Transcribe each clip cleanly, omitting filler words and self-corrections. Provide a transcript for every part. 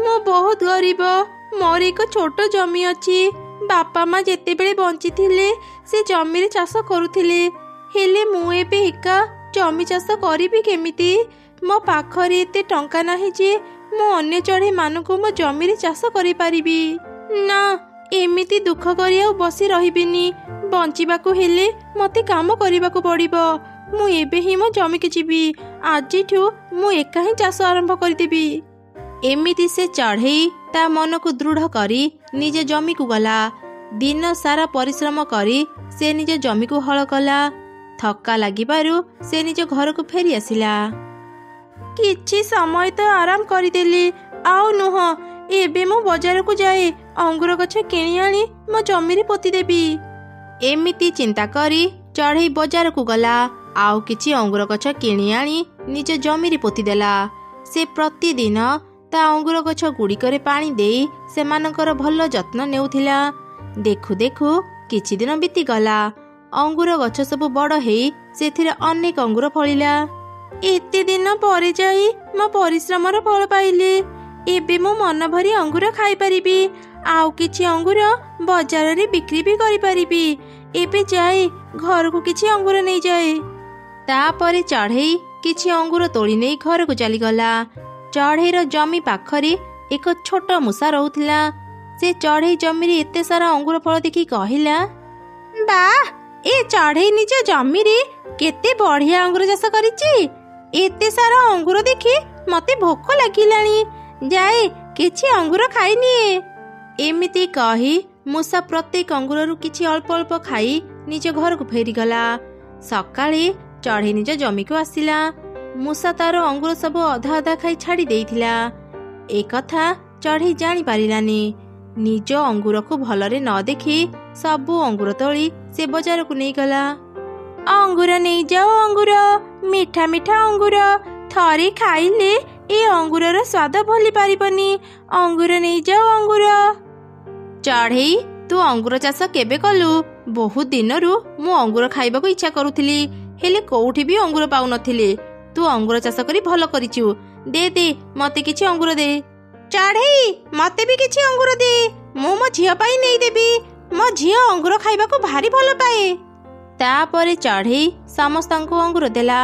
ମୁଁ ବହୁତ ଗରିବ। ମୋର ଏକ ଛୋଟ ଜମି ଅଛି। ବାପା ମା ଯେତେବେଳେ ବଞ୍ଚିଥିଲେ ସେ ଜମିରେ ଚାଷ କରୁଥିଲେ, ହେଲେ ମୁଁ ଏବେ ଏକା ଜମି ଚାଷ କରିବି କେମିତି? ମୋ ପାଖରେ ଏତେ ଟଙ୍କା ନାହିଁ ଯେ ମୁଁ ଅନ୍ୟ ଚଢ଼େଇମାନଙ୍କୁ ମୋ ଜମିରେ ଚାଷ କରିପାରିବି। ନା, ଏମିତି ଦୁଃଖ କରି ଆଉ ବସି ରହିବିନି। ବଞ୍ଚିବାକୁ ହେଲେ ମୋତେ କାମ କରିବାକୁ ପଡ଼ିବ। ମୁଁ ଏବେ ହିଁ ମୋ ଜମିକୁ ଯିବି। ଆଜିଠୁ ମୁଁ ଏକା ହିଁ ଚାଷ ଆରମ୍ଭ କରିଦେବି। ଏମିତି ସେ ଚଢ଼େଇ ତା ମନକୁ ଦୃଢ଼ କରି ନିଜ ଜମିକୁ ଗଲା। ଦିନ ସାରା ପରିଶ୍ରମ କରି ସେ ନିଜ ଜମିକୁ ହଳ କଲା। ଥକା ଲାଗିବାରୁ ସେ ନିଜ ଘରକୁ ଫେରି ଆସିଲା। କିଛି ସମୟ ତ ଆରାମ କରିଦେଲି, ଆଉ ନୁହଁ, ଏବେ ମୁଁ ବଜାରକୁ ଯାଏ ଅଙ୍ଗୁର ଗଛ କିଣି ଆଣି ମୋ ଜମିରେ ପୋତିଦେବି। ଏମିତି ଚିନ୍ତା କରି ଚଢ଼େଇ ବଜାରକୁ ଗଲା। ଆଉ କିଛି ଅଙ୍ଗୁର ଗଛ କିଣି ଆଣି ନିଜ ଜମିରେ ପୋତିଦେଲା। ସେ ପ୍ରତିଦିନ ତା ଅଙ୍ଗୁର ଗଛ ଗୁଡ଼ିକରେ ପାଣି ଦେଇ ସେମାନଙ୍କର ଭଲ ଯତ୍ନ ନେଉଥିଲା। ଦେଖୁ ଦେଖୁ କିଛି ଦିନ ବିତିଗଲା। ଅଙ୍ଗୁର ଗଛ ସବୁ ବଡ଼ ହେଇ ସେଥିରେ ଅନେକ ଅଙ୍ଗୁର ଫଳିଲା। ଏତେ ଦିନ ପରେ ଯାଇ ମୋ ପରିଶ୍ରମର ଫଳ ପାଇଲି। ଏବେ ମୁଁ ମନ ଭରି ଅଙ୍ଗୁର ଖାଇପାରିବି। ଆଉ କିଛି ଅଙ୍ଗୁର ବଜାରରେ ବିକ୍ରି ବି କରିପାରିବି। ଏବେ ଯାଏ ଘରକୁ କିଛି ଅଙ୍ଗୁର ନେଇଯାଏ। ତାପରେ ଚଢ଼େଇ କିଛି ଅଙ୍ଗୁର ତୋଳି ନେଇ ଘରକୁ ଚାଲିଗଲା। ଚଢ଼େଇର ଜମି ପାଖରେ ଏକ ଛୋଟ ମୂଷା ରହୁଥିଲା। ସେ ଚଢ଼େଇ ଜମିରେ ଏତେ ସାରା ଅଙ୍ଗୁର ଫଳ ଦେଖି କହିଲା, ବାଃ, ଏ ଚଢ଼େଇ ନିଜ ଜମିରେ କେତେ ବଢ଼ିଆ ଅଙ୍ଗୁର ଚାଷ କରିଛି। ଏତେ ସାରା ଅଙ୍ଗୁର ଦେଖି ମତେ ଭୋକ ଲାଗିଲାଣି। ଯାଏ କିଛି ଅଙ୍ଗୁର ଖାଇନିଏ। ଏମିତି କହି ମୂଷା ପ୍ରତ୍ୟେକ ଅଙ୍ଗୁରରୁ କିଛି ଅଳ୍ପ ଅଳ୍ପ ଖାଇ ନିଜ ଘରକୁ ଫେରିଗଲା। ସକାଳେ ଚଢ଼େଇ ନିଜ ଜମିକୁ ଆସିଲା। ମୂଷା ତାର ଅଙ୍ଗୁର ସବୁ ଅଧା ଅଧା ଖାଇ ଛାଡ଼ି ଦେଇଥିଲା। ଏ କଥା ଚଢ଼େଇ ଜାଣିପାରିଲାନି। ନିଜ ଅଙ୍ଗୁରକୁ ଭଲରେ ନ ଦେଖି ସବୁ ଅଙ୍ଗୁର ତୋଳି ସେ ବଜାରକୁ ନେଇଗଲା। ଅଙ୍ଗୁର ନେଇଯାଅ, ଅଙ୍ଗୁର, ମିଠା ମିଠା ଅଙ୍ଗୁର। ଥରେ ଖାଇଲେ ଏ ଅଙ୍ଗୁରର ସ୍ୱାଦ ଭୁଲି ପାରିବନି। ଅଙ୍ଗୁର ନେଇଯାଅ, ଅଙ୍ଗୁର। ଚଢ଼େଇ, ତୁ ଅଙ୍ଗୁର ଚାଷ କେବେ କଲୁ? ବହୁତ ଦିନରୁ ମୁଁ ଅଙ୍ଗୁର ଖାଇବାକୁ ଇଚ୍ଛା କରୁଥିଲି, ହେଲେ କୋଉଠି ବି ଅଙ୍ଗୁର ପାଉନଥିଲି। ତୁ ଅଙ୍ଗୁର ଚାଷ କରି ଭଲ କରିଛୁ। ଦେ ଦେ, ମତେ କିଛି ଅଙ୍ଗୁର ଦେ। ଚଢ଼େଇ, ମତେ ବି କିଛି ଅଙ୍ଗୁର ଦେ। ମୁଁ ମୋ ଝିଅ ପାଇଁ ନେଇଦେବି। ମୋ ଝିଅ ଅଙ୍ଗୁର ଖାଇବାକୁ ଭାରି ଭଲ ପାଏ। ତାପରେ ଚଢ଼େଇ ସମସ୍ତଙ୍କୁ ଅଙ୍ଗୁର ଦେଲା।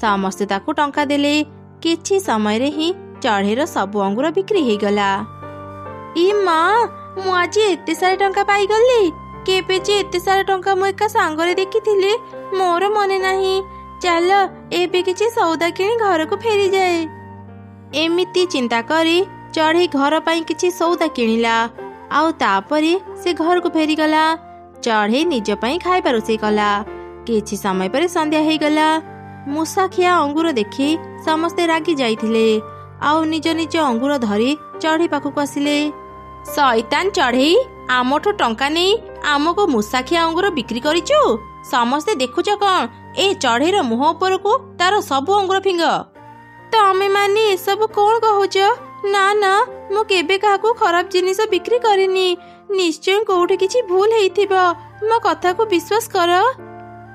ସମସ୍ତେ ତାକୁ ଟଙ୍କା ଦେଲେ। କିଛି ସମୟରେ ହିଁ ଚଢ଼େଇର ସବୁ ଅଙ୍ଗୁର ବିକ୍ରି ହେଇଗଲା। ଇ ମା, ମୁଁ ଆଜି ଏତେ ସାରା ଟଙ୍କା ପାଇଗଲି। କେବେ ଯେ ଏତେ ସାରା ଟଙ୍କା ମୁଁ ଏକା ସାଙ୍ଗରେ ଦେଖିଥିଲି ମୋର ମନେ ନାହିଁ। ଚାଲ ଏବେ କିଛି ସଉଦା କିଣି ଘରକୁ ଫେରିଯାଏ। ଏମିତି ଚିନ୍ତା କରି ଚଢ଼େଇ ଘର ପାଇଁ କିଛି ସଉଦା କିଣିଲା। ଆଉ ତାପରେ ସେ ଘରକୁ ଫେରିଗଲା। ଚଢ଼େଇ ନିଜ ପାଇଁ ଖାଇବା ରୋଷେଇ କଲା। କିଛି ସମୟ ପରେ ସନ୍ଧ୍ୟା ହେଇଗଲା। ମୂଷାଖିଆ ଅଙ୍ଗୁର ଦେଖି ସମସ୍ତେ ରାଗି ଯାଇଥିଲେ। ଆଉ ନିଜ ନିଜ ଅଙ୍ଗୁର ଧରି ଚଢ଼େଇ ପାଖକୁ ଆସିଲେ। ଶଇତାନ ଚଢ଼େଇ, ଆମଠୁ ଟଙ୍କା ନେଇ ଆମକୁ ମୂଷାଖିଆ ଅଙ୍ଗୁର ବିକ୍ରି କରିଛୁ। ସମସ୍ତେ ଦେଖୁଛ କଣ? ଏ ଚଢ଼େଇର ମୁହଁ ଉପରକୁ ତାର ସବୁ ଅଙ୍ଗୁର ଫିଙ୍ଗ। ତମେ ମାନେ ଏସବୁ କଣ କହୁଛ? ନା ନା, ମୁଁ କେବେ କାହାକୁ ଖରାପ ଜିନିଷ ବିକ୍ରି କରିନି। ନିଶ୍ଚୟ କୋଉଠି କିଛି ଭୁଲ ହେଇଥିବ। ମୋ କଥାକୁ ବିଶ୍ୱାସ କର।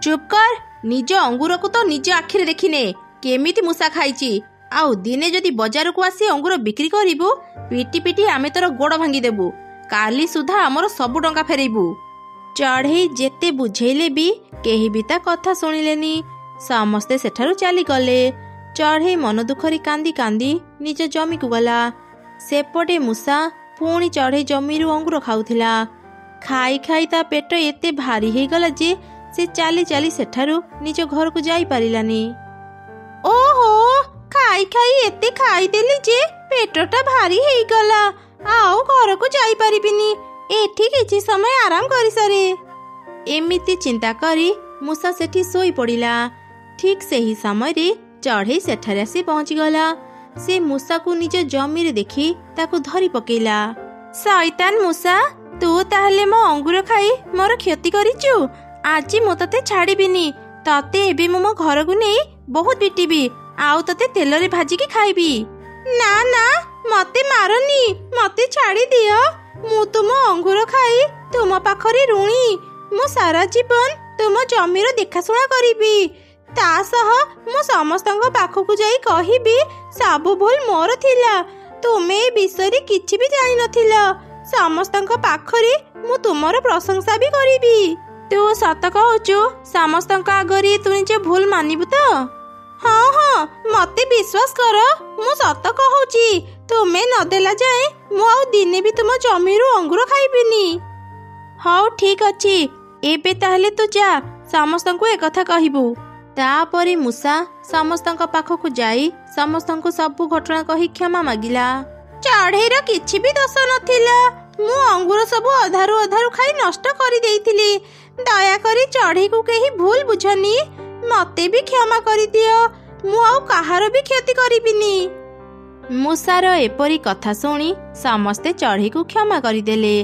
ଚୁପ୍ କର। ନିଜ ଅଙ୍ଗୁରକୁ ତ ନିଜ ଆଖିରେ ଦେଖିନେ କେମିତି ମୂଷା ଖାଇଛି। ଆଉ ଦିନେ ଯଦି ବଜାରକୁ ଆସି ଅଙ୍ଗୁର ବିକ୍ରି କରିବୁ, ପିଟି ପିଟି ଆମେ ତୋର ଗୋଡ଼ ଭାଙ୍ଗିଦେବୁ। କାଲି ସୁଦ୍ଧା ଆମର ସବୁ ଟଙ୍କା ଫେରେଇବୁ। ଚଢ଼େଇ ଯେତେ ବୁଝେଇଲେ ବି କେହି ବି ତା କଥା ଶୁଣିଲେନି। ସମସ୍ତେ ସେଠାରୁ ଚାଲିଗଲେ। ଚଢ଼େଇ ମନ ଦୁଃଖରେ କାନ୍ଦି କାନ୍ଦି ନିଜ ଜମିକୁ ଗଲା। ସେପଟେ ମୂଷା ପୁଣି ଚଢ଼େଇ ଜମିରୁ ଅଙ୍ଗୁର ଖାଉଥିଲା। ଖାଇ ଖାଇ ତା ପେଟ ଏତେ ଭାରି ହେଇଗଲା ଯେ ସେ ଚାଲି ଚାଲି ସେଠାରୁ ନିଜ ଘରକୁ ଯାଇପାରିଲାନି। ଓହୋ, ଖାଇ ଖାଇ ଏତେ ଖାଇଦେଲି ଯେ ପେଟଟା ଭାରି ହେଇଗଲା। ଆଉ ଘରକୁ ଯାଇପାରିବିନି। ଏଠି କିଛି ସମୟ ଆରାମ କରିସାରେ। ଏମିତି ଚିନ୍ତା କରି ମୂଷା ସେଠି ଶୋଇ ପଡ଼ିଲା। ଠିକ୍ ସେହି ସମୟରେ ଚଢ଼େଇ ସେଠାରେ ଆସି ପହଞ୍ଚିଗଲା। ସେ ମୂଷାକୁ ନିଜ ଜମିରେ ଦେଖି ତାକୁ ଧରି ପକେଇଲା। ଶଇତାନ ମୂଷା, ତୁ ତାହେଲେ ମୋ ଅଙ୍ଗୁର ଖାଇ ମୋର କ୍ଷତି କରିଛୁ। ଆଜି ମୁଁ ତତେ ଛାଡ଼ିବିନି। ତତେ ଏବେ ମୁଁ ମୋ ଘରକୁ ନେଇ ବହୁତ ପିଟିବି। ଆଉ ତତେ ତେଲରେ ଭାଜିକି ଖାଇବି। ନା ନା, ମତେ ମାରନି, ମତେ ଛାଡ଼ି ଦିଅ। ମୁଁ ତୁମ ଅଙ୍ଗୁର ଖାଇ ତୁମ ପାଖରେ ଋଣୀ। ମୁଁ ସାରା ଜୀବନ ତୁମ ଜମିର ଦେଖାଶୁଣା କରିବି। ତା ସହ ମୁଁ ସମସ୍ତଙ୍କ ପାଖକୁ ଯାଇ କହିବି ସବୁ ଭୁଲ ମୋର ଥିଲା। ତୁମେ ଏ ବିଷୟରେ କିଛି ବି ଜାଣିନଥିଲ। ସମସ୍ତଙ୍କ ପାଖରେ ମୁଁ ତୁମର ପ୍ରଶଂସା ବି କରିବି। ତୁ ସତ କହୁଛୁ? ସମସ୍ତଙ୍କ ଆଗରେ ତୁ ନିଜ ଭୁଲ ମାନିବୁ ତ? ହଁ ହଁ, ମତେ ବିଶ୍ୱାସ କର, ମୁଁ ସତ କହୁଛି। ତୁମେ ନଦେଲା ଯାଏ ମୁଁ ଆଉ ଦିନେ ବି ତୁମ ଜମିରୁ ଅଙ୍ଗୁର ଖାଇବିନି। ହଉ ଠିକ ଅଛି, ଏବେ ତାହେଲେ ତୁ ଯା, ସମସ୍ତଙ୍କୁ ଏକଥା କହିବୁ। ତାପରେ ମୂଷା ସମସ୍ତଙ୍କ ପାଖକୁ ଯାଇ ସମସ୍ତଙ୍କୁ ସବୁ ଘଟଣା କହି କ୍ଷମା ମାଗିଲା। ଚଢ଼େଇର କିଛି ବି ଦୋଷ ନଥିଲା। ମୁଁ ଅଙ୍ଗୁର ସବୁ ଅଧାରୁ ଅଧାରୁ ଖାଇ ନଷ୍ଟ କରିଦେଇଥିଲି। ଦୟାକରି ଚଢ଼େଇକୁ କେହି ଭୁଲ ବୁଝନି। ମତେ ବି କ୍ଷମା କରିଦିଅ। ମୁଁ ଆଉ କାହାର ବି କ୍ଷତି କରିବିନି। ମୂଷାର ଏପରି କଥା ଶୁଣି ସମସ୍ତେ ଚଢ଼େଇକୁ କ୍ଷମା କରିଦେଲେ।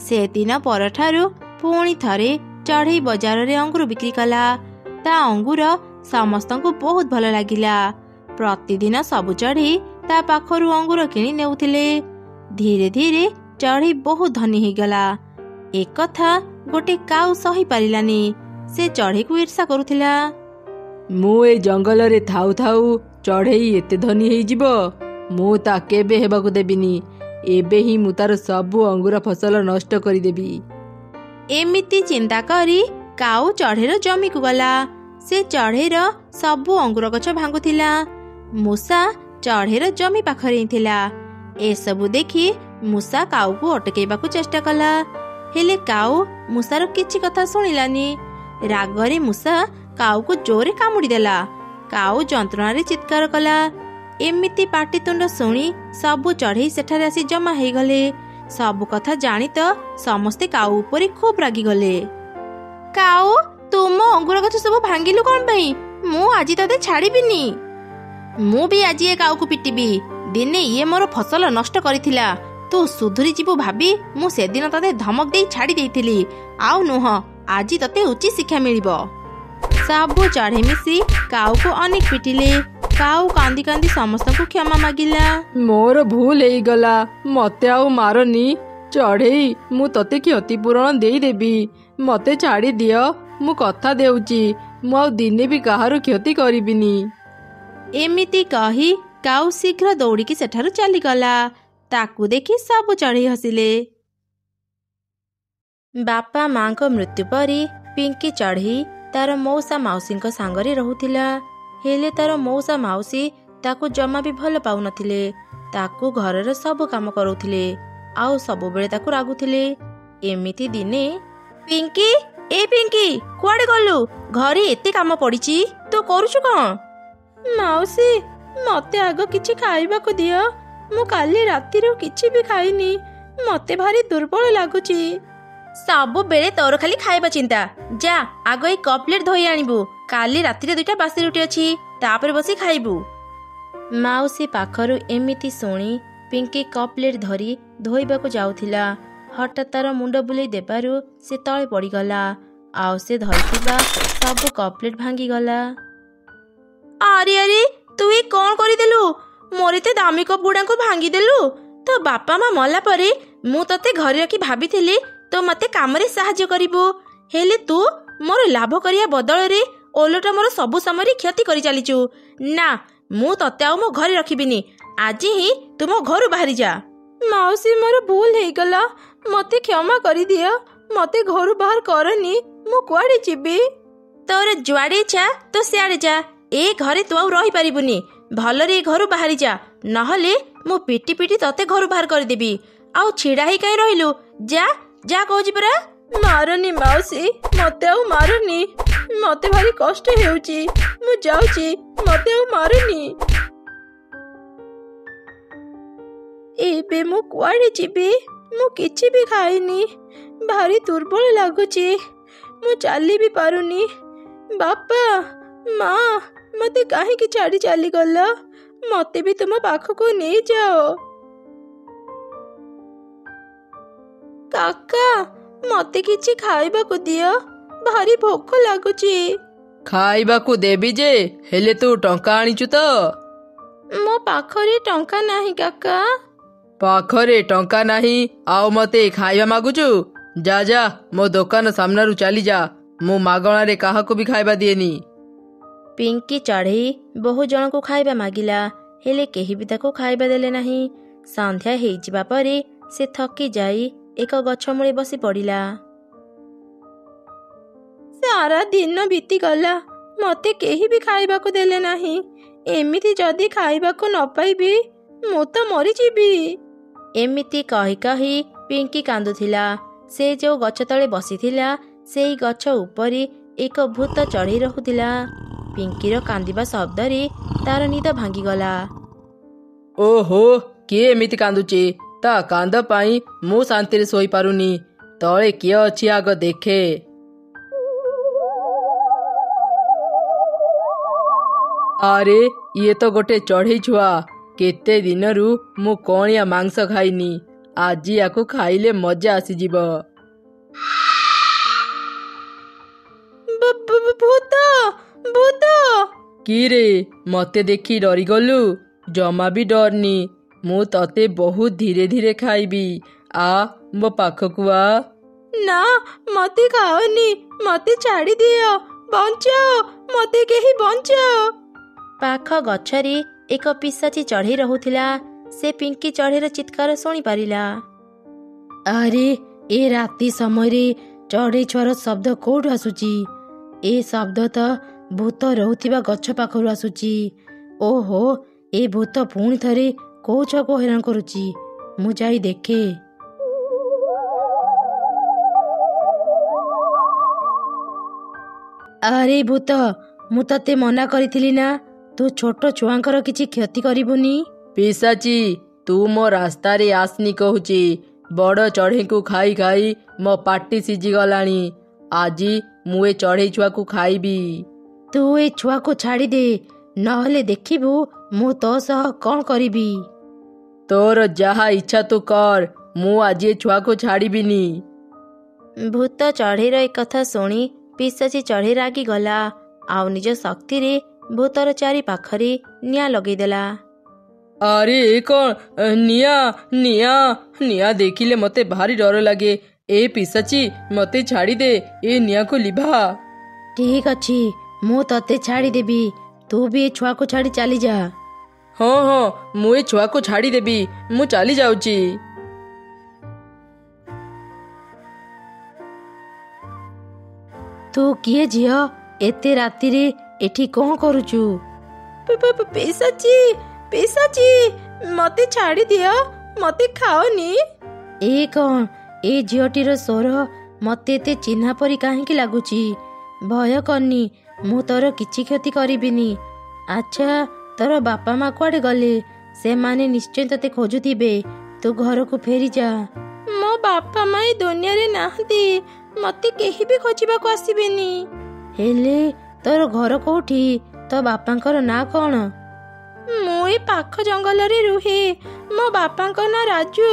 ସେଦିନ ପରଠାରୁ ପୁଣି ଥରେ ଚଢ଼େଇ ବଜାରରେ ଅଙ୍ଗୁର ବିକ୍ରି କଲା। ତା ଅଙ୍ଗୁର ସମସ୍ତଙ୍କୁ ବହୁତ ଭଲ ଲାଗିଲା। ପ୍ରତିଦିନ ସବୁ ଚଢ଼େଇ ତା ପାଖରୁ ଅଙ୍ଗୁର କିଣି ନେଉଥିଲେ। ଧୀରେ ଧୀରେ ଚଢ଼େଇ ବହୁତ ଧନୀ ହେଇଗଲା। ଏକଥା ଗୋଟେ କାଉ ସହି ପାରିଲାନି। ସେ ଚଢ଼େଇକୁ ଈର୍ଷା କରୁଥିଲା। ମୁଁ ଏ ଜଙ୍ଗଲରେ ଥାଉ ଥାଉ ଚଢ଼େଇ ଏତେ ଧନୀ ହେଇଯିବ, ମୁଁ ତା କେବେ ହେବାକୁ ଦେବିନି। ଏବେ ହିଁ ମୁଁ ତାର ସବୁ ଅଙ୍ଗୁର ଫସଲ ନଷ୍ଟ କରିଦେବି। ଏମିତି ଚିନ୍ତା କରି କାଉ ଚଢ଼େଇର ଜମିକୁ ଗଲା। ସେ ଚଢ଼େଇର ସବୁ ଅଙ୍ଗୁର ଗଛ ଭାଙ୍ଗୁଥିଲା। ମୂଷା ଚଢ଼େଇର ଜମି ପାଖରେ ହିଁ ଥିଲା। ଏସବୁ ଦେଖି ମୂଷା କାଉକୁ ଅଟକେଇବାକୁ ଚେଷ୍ଟା କଲା, ହେଲେ କାଉ ମୂଷାର କିଛି କଥା ଶୁଣିଲାନି। ରାଗରେ ମୂଷା କାଉକୁ ଜୋରେ କାମୁଡ଼ି ଦେଲା। କାଉ ଯନ୍ତ୍ରଣାରେ ଚିତ୍କାର କଲା। ଏମିତି ପାଟିତୁଣ୍ଡ ଶୁଣି ସବୁ ଚଢ଼େଇ ସେଠାରେ ଆସି ଜମା ହେଇଗଲେ। ସବୁ କଥା ଜାଣି ତ ସମସ୍ତେ କାଉ ଉପରେ ଖୁବ୍ ରାଗିଗଲେ। କାଉ, ତୁ ମୋ ଅଙ୍ଗୁର ଗଛ ସବୁ ଭାଙ୍ଗିଲୁ କ'ଣ ପାଇଁ? ମୁଁ ଆଜି ତତେ ଛାଡ଼ିବିନି। ମୁଁ ବି ଆଜି ଏ କାଉକୁ ପିଟିବି। ଦିନେ ଇଏ ମୋର ଫସଲ ନଷ୍ଟ କରିଥିଲା। ତୁ ସୁଧୁରି ଯିବୁ ଭାବି ମୁଁ ସେଦିନ ତତେ ଧମକ ଦେଇ ଛାଡ଼ି ଦେଇଥିଲି। ଆଉ ନୁହଁ, ଆଜି ତତେ ଉଚିତ ଶିକ୍ଷା ମିଳିବ। ସବୁ ଚଢ଼େଇ ମିଶି କାଉକୁ ଅନେକ ପିଟିଲେ। କାଉ କାନ୍ଦି କାନ୍ଦି ସମସ୍ତଙ୍କୁ କ୍ଷମା ମାଗିଲା। ମୋର ଭୁଲ ହେଇଗଲା, ମତେ ଆଉ ମାରନି। ଚଢ଼େଇ, ମୁଁ ତତେ କ୍ଷତିପୂରଣ ଦେଇଦେବି। ମତେ ଛାଡ଼ି ଦିଅ, ମୁଁ କଥା ଦେଉଛି, ମୁଁ ଆଉ ଦିନେ ବି କାହାର କ୍ଷତି କରିବିନି। ଏମିତି କହି କାଉ ଶୀଘ୍ର ଦୌଡ଼ିକି ସେଠାରୁ ଚାଲିଗଲା। ତାକୁ ଦେଖି ସବୁ ଚଢ଼େଇ ହସିଲେ। ବାପା ମାଙ୍କ ମୃତ୍ୟୁ ପରେ ପିଙ୍କି ଚଢ଼େଇ ତାର ମଉସା ମାଉସୀଙ୍କ ସାଙ୍ଗରେ ରହୁଥିଲା। ହେଲେ ତାର ମଉସା ମାଉସୀ ତାକୁ ଜମା ବି ଭଲ ପାଉନଥିଲେ। ତାକୁ ଘରର ସବୁ କାମ କରୁଥିଲେ, ଆଉ ସବୁବେଳେ ତାକୁ ରାଗୁଥିଲେ। ଏମିତି ଦିନେ, ପିଙ୍କି, ଏ ପିଙ୍କି, କୁଆଡ଼େ ଗଲୁ? ଘରେ ଏତେ କାମ ପଡ଼ିଛି, ତୁ କରୁଛୁ କ'ଣ? ମାଉସୀ, ମତେ ଆଗ କିଛି ଖାଇବାକୁ ଦିଅ। ମୁଁ କାଲି ରାତିରୁ କିଛି ବି ଖାଇନି। ମତେ ଭାରି ଦୁର୍ବଳ ଲାଗୁଛି। ସବୁବେଳେ ତୋର ଖାଲି ଖାଇବା ଚିନ୍ତା। ଯା, ଆଗ ଏଇ କପ୍ ପ୍ଲେଟ୍ ଧୋଇ ଆଣିବୁ। କାଲି ରାତିରେ 2ଟା ବାସି ରୁଟି ଅଛି, ତାପରେ ବସି ଖାଇବୁ। ମାଉସୀ ପାଖରୁ ଏମିତି ଶୁଣି ପିଙ୍କି କପ୍ ପ୍ଲେଟ୍ ଧରି ଧୋଇବାକୁ ଯାଉଥିଲା। ହଠାତ୍ ତାର ମୁଣ୍ଡ ବୁଲେଇ ଦେବାରୁ ସେ ତଳେ ପଡ଼ିଗଲା, ଆଉ ସେ ଧରିଥିବା ସବୁ କପ୍ ପ୍ଲେଟ୍ ଭାଙ୍ଗିଗଲା। ଆରେ ଆରେ, ତୁ ଏ କ'ଣ କରିଦେଲୁ? ମୋର ଏତେ ଦାମୀ କପ୍ ଗୁଡ଼ାଙ୍କୁ ଭାଙ୍ଗିଦେଲୁ। ତୋ ବାପା ମା ମଲା ପରେ ମୁଁ ତତେ ଘରେ ରଖି ଭାବିଥିଲି ତୁ ମତେ କାମରେ ସାହାଯ୍ୟ କରିବୁ। ହେଲେ ତୁ ମୋର ଲାଭ କରିବା ବଦଳରେ ଓଲଟା ମୋର ସବୁ ସମୟରେ କ୍ଷତି କରି ଚାଲିଛୁ। ନା, ମୁଁ ତତେ ଆଉ ମୋ ଘରେ ରଖିବିନି। ଆଜି ହିଁ ତୁ ମୋ ଘରୁ ବାହାରି ଯା। ମାଉସୀ, ମୋର ଭୁଲ ହେଇଗଲା, ମତେ କ୍ଷମା କରିଦିଅ। ମତେ ଘରୁ ବାହାର କରନି। ମୁଁ କୁଆଡ଼େ ଯିବି? ତୋର ଯୁଆଡ଼େ ଇଚ୍ଛା ତୁ ସିଆଡ଼େ ଯା। ଏ ଘରେ ତୁ ଆଉ ରହିପାରିବୁନି। ଭଲରେ ଏ ଘରୁ ବାହାରି ଯା, ନହେଲେ ମୁଁ ପିଟି ପିଟି ତତେ ଘରୁ ବାହାର କରିଦେବି। ଆଉ ଛିଡ଼ା ହେଇ କାହିଁ ରହିଲୁ? ଯା ଯା କହୁଛି ପରା। ମାରନି ମାଉସୀ, ମତେ ଆଉ ମାରନି। ମତେ ଭାରି କଷ୍ଟ ହେଉଛି। ମୁଁ ଯାଉଛି, ମତେ ଆଉ ମାରନି। ଏବେ ମୁଁ କୁଆଡ଼େ ଯିବି? ମୁଁ କିଛି ବି ଖାଇନି। ଭାରି ଦୁର୍ବଳ ଲାଗୁଛି। ମୁଁ ଚାଲି ବି ପାରୁନି। ବାପା, ମା, ମତେ କାହିଁକି ଛାଡ଼ି ଚାଲିଗଲ? ମତେ ବି ତୁମ ପାଖକୁ ନେଇଯାଅ। କାକା, ମତେ କିଛି ଖାଇବାକୁ ଦିଅ। ଭାରି ଭୋକ ଲାଗୁଛି। ଖାଇବାକୁ ଦେବି ଯେ, ହେଲେ ତୁ ଟଙ୍କା ଆଣିଛୁ ତ? ମୋ ପାଖରେ ଟଙ୍କା ନାହିଁ କାକା। ପାଖରେ ଟଙ୍କା ନାହିଁ ଆଉ ମତେ ଖାଇବା ମାଗୁଛୁ? ଯା ଯା, ମୋ ଦୋକାନ ସାମ୍ନାରୁ ଚାଲିଯା। ମୁଁ ମାଗଣାରେ କାହାକୁ ବି ଖାଇବା ଦିଏନି। ପିଙ୍କି ଚଢ଼େଇ ବହୁ ଜଣଙ୍କୁ ଖାଇବା ମାଗିଲା, ହେଲେ କେହି ବି ତାକୁ ଖାଇବା ଦେଲେ ନାହିଁ। ସନ୍ଧ୍ୟା ହେଇଯିବା ପରେ ସେ ଥକି ଯାଇ ଏକ ଗଛ ମୂଳେ ବସି ପଡ଼ିଲା। ସାରା ଦିନ ବିତିଗଲା, ମତେ କେହି ବି ଖାଇବାକୁ ଦେଲେ ନାହିଁ। ଏମିତି ଯଦି ଖାଇବାକୁ ନ ପାଇବି ମୁଁ ତ ମରିଯିବି। ଏମିତି କହି କହି ପିଙ୍କି କାନ୍ଦୁଥିଲା। ସେ ଯେଉଁ ଗଛ ତଳେ ବସିଥିଲା ସେଇ ଗଛ ଉପରେ ଏକ ଭୂତ ଚଢ଼େଇ ରହୁଥିଲା। ପିଙ୍କିର କାନ୍ଦିବା ଶବ୍ଦରେ ତାର ନିଦ ଭାଙ୍ଗିଗଲା। ଓହୋ, କିଏ ଏମିତି କାନ୍ଦୁଛି? ତା କାନ୍ଦ ପାଇଁ ମୁଁ ଶାନ୍ତିରେ ଶୋଇପାରୁନି। ତଳେ କିଏ ଅଛି ଆଗ ଦେଖେ। ଆରେ ଇଏ ତ ଗୋଟେ ଚଢ଼େଇ ଛୁଆ। କେତେ ଦିନରୁ ମୁଁ କଣିଆ ମାଂସ ଖାଇନି। ଆଜି ୟାକୁ ଖାଇଲେ ମଜା ଆସିଯିବ। ଭୂତ ଭୂତ। କିରେ, ମତେ ଦେଖି ଡରିଗଲୁ? ଜମା ବି ଡରନି। ମୁଁ ତତେ ବହୁତ ଧୀରେ ଧୀରେ ଖାଇବି। ଆ ମୋ ପାଖକୁ ଆ। ନା, ମତେ ଖାଅନି, ମତେ ଛାଡ଼ି ଦିଅ। ବଞ୍ଚାଅ, ମତେ କେହି ବଞ୍ଚାଅ। ପାଖ ଗଛରେ ଏକ ପିଶାଚି ଚଢ଼େଇ ରହୁଥିଲା। ସେ ପିଙ୍କି ଚଢ଼େଇର ଚିତ୍କାର ଶୁଣିପାରିଲା। ଆରେ ଏ ରାତି ସମୟରେ ଚଢ଼େଇ ଛୁଆର ଶବ୍ଦ କୋଉଠୁ ଆସୁଛି? ଏ ଶବ୍ଦ ତ ଭୂତ ରହୁଥିବା ଗଛ ପାଖରୁ ଆସୁଛି। ଓହୋ, ଏ ଭୂତ ପୁଣି ଥରେ କୋଉ ଛୁଆକୁ ହଇରାଣ କରୁଛି। ମୁଁ ଯାଇ ଦେଖେ। ଆରେ ଭୂତ, ମୁଁ ତତେ ମନା କରିଥିଲି ନା, ତୁ ଛୋଟ ଛୁଆଙ୍କର କିଛି କ୍ଷତି କରିବୁନି। ପିଶାଚି, ତୁ ମୋ ରାସ୍ତାରେ ଆସନି କହୁଛି। ବଡ଼ ଚଢ଼େଇକୁ ଖାଇ ଖାଇ ମୋ ପାଟି ସିଝିଗଲାଣି। ଆଜି ମୁଁ ଏ ଚଢ଼େଇ ଛୁଆକୁ ଖାଇବି। ତୁ ଏ ଛୁଆକୁ ଛାଡ଼ିଦେ, ନହେଲେ ଦେଖିବୁ ମୁଁ ତୋ ସହ କ'ଣ କରିବି। ତୋର ଯାହା ଇଚ୍ଛା ତୁ କର, ମୁଁ ଆଜି ଏ ଛୁଆକୁ ଛାଡ଼ିବିନି। ଭୂତ ଚଢ଼େଇର ଏକଥା ଶୁଣି ପିଶାଚି ଚଢ଼େଇ ରାଗିଗଲା। ଆଉ ନିଜ ଶକ୍ତିରେ ଭୂତର ଚାରି ପାଖରେ ନିଆଁ ଲଗେଇଦେଲା। ଆରେ ଏ କ'ଣ? ନିଆଁ ନିଆଁ ନିଆଁ ଦେଖିଲେ ମତେ ଭାରି ଡର ଲାଗେ। ଏ ପିଶାଚି, ମତେ ଛାଡ଼ିଦେ, ଏ ନିଆଁକୁ ଲିଭା। ଠିକ୍ ଅଛି, ମୁଁ ତତେ ଛାଡ଼ିଦେବି। ତୁ ବି ଏ ଛୁଆକୁ ଛାଡ଼ି ଚାଲିଯା। ହଁ ହଁ, ମୁଁ ଏ ଛୁଆକୁ ଛାଡ଼ିଦେବି। ମୁଁ ଚାଲି ଯାଉଛି। ତୁ କିଏ ଝିଅ? ଏତେ ରାତିରେ ଏଠି କ'ଣ କରୁଛୁ? ପିଶାଚି ପିଶାଚି, ମତେ ଛାଡ଼ି ଦିଅ, ମତେ ଖାଅନି। ଏ କ'ଣ? ଏ ଝିଅଟିର ସ୍ୱର ମତେ ଏତେ ଚିହ୍ନା ପରି କାହିଁକି ଲାଗୁଛି? ଭୟ କରନି, ମୁଁ ତୋର କିଛି କ୍ଷତି କରିବିନି। ଆଚ୍ଛା, ତୋର ବାପା ମା କୁଆଡ଼େ ଗଲେ? ସେମାନେ ନିଶ୍ଚୟ ତତେ ଖୋଜୁଥିବେ। ତୁ ଘରକୁ ଫେରିଯା। ମୋ ବାପା ମା ଏ ଦୁନିଆରେ ନାହାନ୍ତି। ମତେ କେହି ବି ଖୋଜିବାକୁ ଆସିବେନି। ହେଲେ ତୋର ଘର କୋଉଠି? ତୋ ବାପାଙ୍କର ନାଁ କ'ଣ? ମୁଁ ଏ ପାଖ ଜଙ୍ଗଲରେ ରୁହେ। ମୋ ବାପାଙ୍କ ନାଁ ରାଜୁ।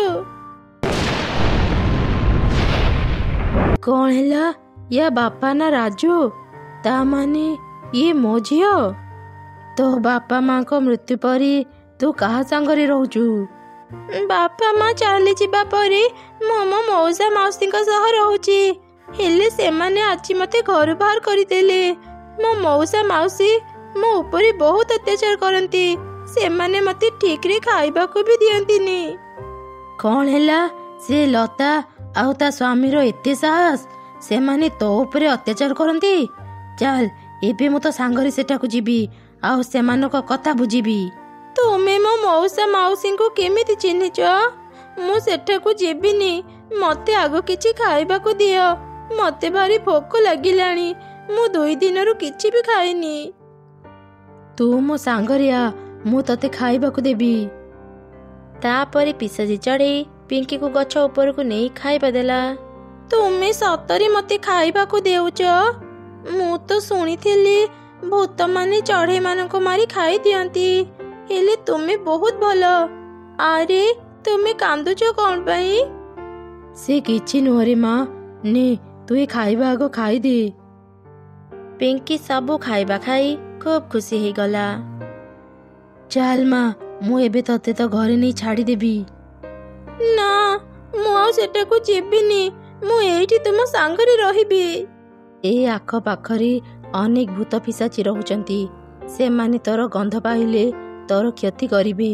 କ'ଣ ହେଲା? ୟା ବାପା ନାଁ ରାଜୁ? ତା ମାନେ ଇଏ ମୋ ଝିଅ? ତୋ ବାପା ମାଙ୍କ ମୃତ୍ୟୁ ପରେ ତୁ କାହା ସାଙ୍ଗରେ ରହୁଛୁ? ବାପା ମା ଚାଲିଯିବା ପରେ ମୁଁ ମୋ ମଉସା ମାଉସୀଙ୍କ ସହ ରହୁଛି। ହେଲେ ସେମାନେ ଆଜି ମତେ ଘରୁ ବାହାର କରିଦେଲେ। ମୋ ମଉସା ମାଉସୀ ମୋ ଉପରେ ବହୁତ ଅତ୍ୟାଚାର କରନ୍ତି। ସେମାନେ ମତେ ଠିକରେ ଖାଇବାକୁ ବି ଦିଅନ୍ତିନି। କ'ଣ ହେଲା? ସେ ଲତା ଆଉ ତା ସ୍ୱାମୀର ଏତେ ସାହସ? ସେମାନେ ତୋ ଉପରେ ଅତ୍ୟାଚାର କରନ୍ତି? ଚାଲ, ଏବେ ମୁଁ ତୋ ସାଙ୍ଗରେ ସେଠାକୁ ଯିବି ଆଉ ସେମାନଙ୍କ କଥା ବୁଝିବି। ତୁମେ ମୋ ମଉସା ମାଉସୀଙ୍କୁ କେମିତି ଚିହ୍ନିଛ? ମୁଁ ସେଠାକୁ ଯିବିନି। ମତେ ଆଗ କିଛି ଖାଇବାକୁ ଦିଅ। ମତେ ଭାରି ଭୋକ ଲାଗିଲାଣି। ମୁଁ 2 ଦିନରୁ କିଛି ବି ଖାଇନି। ତୁ ମୋ ସାଙ୍ଗରେ ଆ, ମୁଁ ତତେ ଖାଇବାକୁ ଦେବି। ତାପରେ ପିଶାଚି ଚଢ଼େଇ ପିଙ୍କିକୁ ଗଛ ଉପରକୁ ନେଇ ଖାଇବା ଦେଲା। ତୁମେ ସତରେ ମତେ ଖାଇବାକୁ ଦେଉଛ? ମୁଁ ତ ଶୁଣିଥିଲି ଭୂତମାନେ ଚଢ଼େଇମାନଙ୍କୁ ମାରି ଖାଇ ଦିଅନ୍ତି। ହେଲେ ତୁମେ ବହୁତ ଭଲ। ଆରେ ତୁମେ କାନ୍ଦୁଛ କ'ଣ ପାଇଁ? ସେ କିଛି ନୁହଁରେ ମା, ନେ ତୁ ଏ ଖାଇବା ଆଗ ଖାଇଦେ। ପିଙ୍କି ସବୁ ଖାଇବା ଖାଇ ଖୁବ୍ ଖୁସି ହେଇଗଲା। ଚାଲ ମା, ମୁଁ ଏବେ ତତେ ତ ଘରେ ନେଇ ଛାଡ଼ିଦେବି। ନା, ମୁଁ ଆଉ ସେଟାକୁ ଯିବିନି। ମୁଁ ଏଇଠି ତୁମ ସାଙ୍ଗରେ ରହିବି। ଏ ଆଖପାଖରେ ଅନେକ ଭୂତ ପିଶାଚି ରହୁଛନ୍ତି। ସେମାନେ ତୋର ଗନ୍ଧ ପାଇଲେ ତୋର କ୍ଷତି କରିବେ।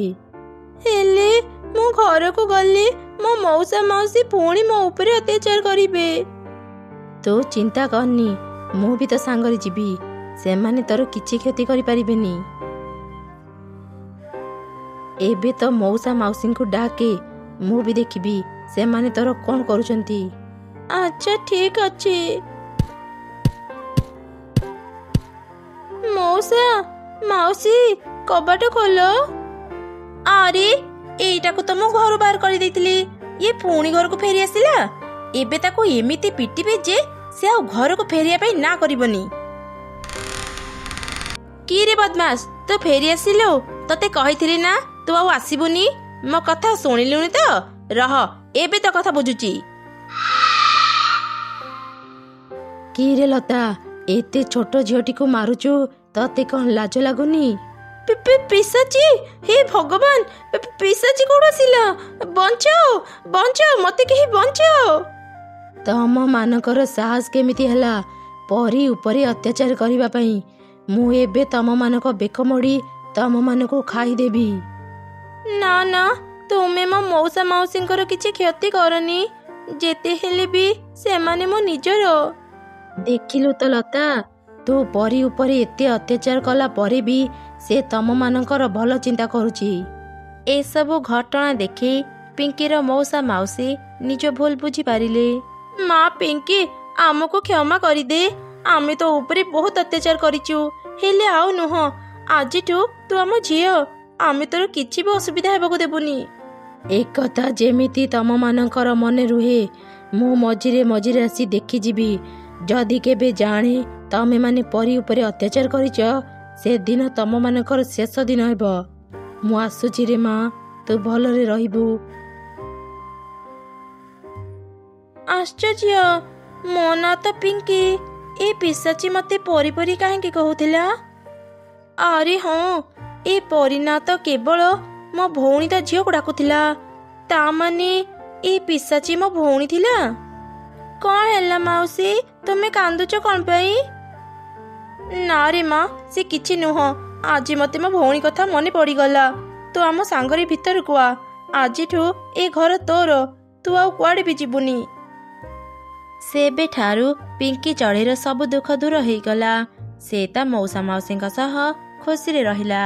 ହେଲେ ମୁଁ ମୁଁ ଘରକୁ ଗଲେ ମୋ ମଉସା ମାଉସୀ ପୁଣି ମୋ ଉପରେ ଅତ୍ୟାଚାର କରିବେ। ତୁ ଚିନ୍ତା କରନି, ମୁଁ ବି ତ ସାଙ୍ଗରେ ଯିବି। ସେମାନେ ତୋର କିଛି କ୍ଷତି କରିପାରିବେନି। ଏବେ ତ ମଉସା ମାଉସୀଙ୍କୁ ଡାକେ, ମୁଁ ବି ଦେଖିବି ସେମାନେ ତୋର କ'ଣ କରୁଛନ୍ତି। ଆଚ୍ଛା ଠିକ ଅଛି। ମଉସା ମାଉସୀ କବାଟ ଖୋଲ। ଆରେ ଏଇଟାକୁ ତ ମୁଁ ଘରୁ ବାହାର କରିଦେଇଥିଲି, ଇଏ ପୁଣି ଘରକୁ ଫେରି ଆସିଲା। ଏବେ ତାକୁ ଏମିତି ପିଟିବେ ଯେ ସେ ଆଉ ଘରକୁ ଫେରିବା ପାଇଁ ନା କରିବନି। କି ରେ ବଦମାସ, ତୁ ଫେରି ଆସିଲୁ? ତତେ କହିଥିଲି ନା ତୁ ଆଉ ଆସିବୁନି। ମୋ କଥା ଶୁଣିଲୁଣି ତ? ରହ, ଏବେ ତ କଥା ବୁଝୁଛି। କି ରେ ଲତା, ଏତେ ଛୋଟ ଝିଅଟିକୁ ମାରୁଛୁ? ତତେ କ'ଣ ଲାଜ ଲାଗୁନି? ପିଶାଚି, ହେ ଭଗବାନ, ପିଶାଚି କୋଉଠୁ ଆସିଲା? ବଞ୍ଚାଅ ବଞ୍ଚାଅ, ମତେ କେହି ବଞ୍ଚାଅ। ତମ ମାନଙ୍କର ସାହସ କେମିତି ହେଲା ପରି ଉପରେ ଅତ୍ୟାଚାର କରିବା ପାଇଁ? ମୁଁ ଏବେ ତମମାନଙ୍କ ବେକ ମୋଡ଼ି ତମମାନଙ୍କୁ ଖାଇଦେବି। ନା ନା, ତୁମେ ମୋ ମଉସା ମାଉସୀଙ୍କର କିଛି କ୍ଷତି କରନି। ଯେତେ ହେଲେ ବି ସେମାନେ ମୋ ନିଜର। ଦେଖିଲୁ ତ ଲତା, ତୁ ପରି ଉପରେ ଏତେ ଅତ୍ୟାଚାର କଲା ପରେ ବି ସେ ତମମାନଙ୍କର ଭଲ ଚିନ୍ତା କରୁଛି। ଏସବୁ ଘଟଣା ଦେଖି ପିଙ୍କିର ମଉସା ମାଉସୀ ନିଜ ଭୁଲ ବୁଝିପାରିଲେ। ମା ପିଙ୍କି, ଆମକୁ କ୍ଷମା କରିଦେ। ଆମେ ତ ଉପରେ ବହୁତ ଅତ୍ୟାଚାର କରିଛୁ, ହେଲେ ଆଉ ନୁହଁ। ଆଜିଠୁ ତୁ ଆମ ଝିଅ, ଆମେ ତୋର କିଛି ବି ଅସୁବିଧା ହେବାକୁ ଦେବୁନି। ଏକଥା ଯେମିତି ତମମାନଙ୍କର ମନେ ରୁହେ। ମୁଁ ମଝିରେ ମଝିରେ ଆସି ଦେଖିଯିବି। ଯଦି କେବେ ଜାଣେ ତମେମାନେ ପରି ଉପରେ ଅତ୍ୟାଚାର କରିଛ, ସେଦିନ ତମମାନଙ୍କର ଶେଷ ଦିନ ହେବ। ମୁଁ ଆସୁଛି ରେ ମା, ତୁ ଭଲରେ ରହିବୁ। ଆଶ୍ଚର୍ଯ୍ୟ, ମୋ ନାଁ ତ ପିଙ୍କି। ଏ ପିଶାଚି ମତେ ପରି ପରି କାହିଁକି କହୁଥିଲା? ଆରେ ହଁ, ଏ ପରି ନାଁ ତ କେବଳ ମୋ ଭଉଣୀ ତା ଝିଅକୁ ଡାକୁଥିଲା। ତା ମାନେ ଏ ପିଶାଚି ମୋ ଭଉଣୀ ଥିଲା। କ'ଣ ହେଲା ମାଉସୀ, ତୁମେ କାନ୍ଦୁଛ କ'ଣ ପାଇଁ? ନା ରେ ମା, ସେ କିଛି ନୁହଁ। ଆଜି ମତେ ମୋ ଭଉଣୀ କଥା ମନେ ପଡ଼ିଗଲା। ତୁ ଆମ ସାଙ୍ଗରେ ଭିତରକୁ ଆ। ଆଜିଠୁ ଏ ଘର ତୋର, ତୁ ଆଉ କୁଆଡ଼େ ବି ଯିବୁନି। ସେବେଠାରୁ ପିଙ୍କି ଚଢ଼େଇର ସବୁ ଦୁଃଖ ଦୂର ହେଇଗଲା। ସେ ତା ମଉସା ମାଉସୀଙ୍କ ସହ ଖୁସିରେ ରହିଲା।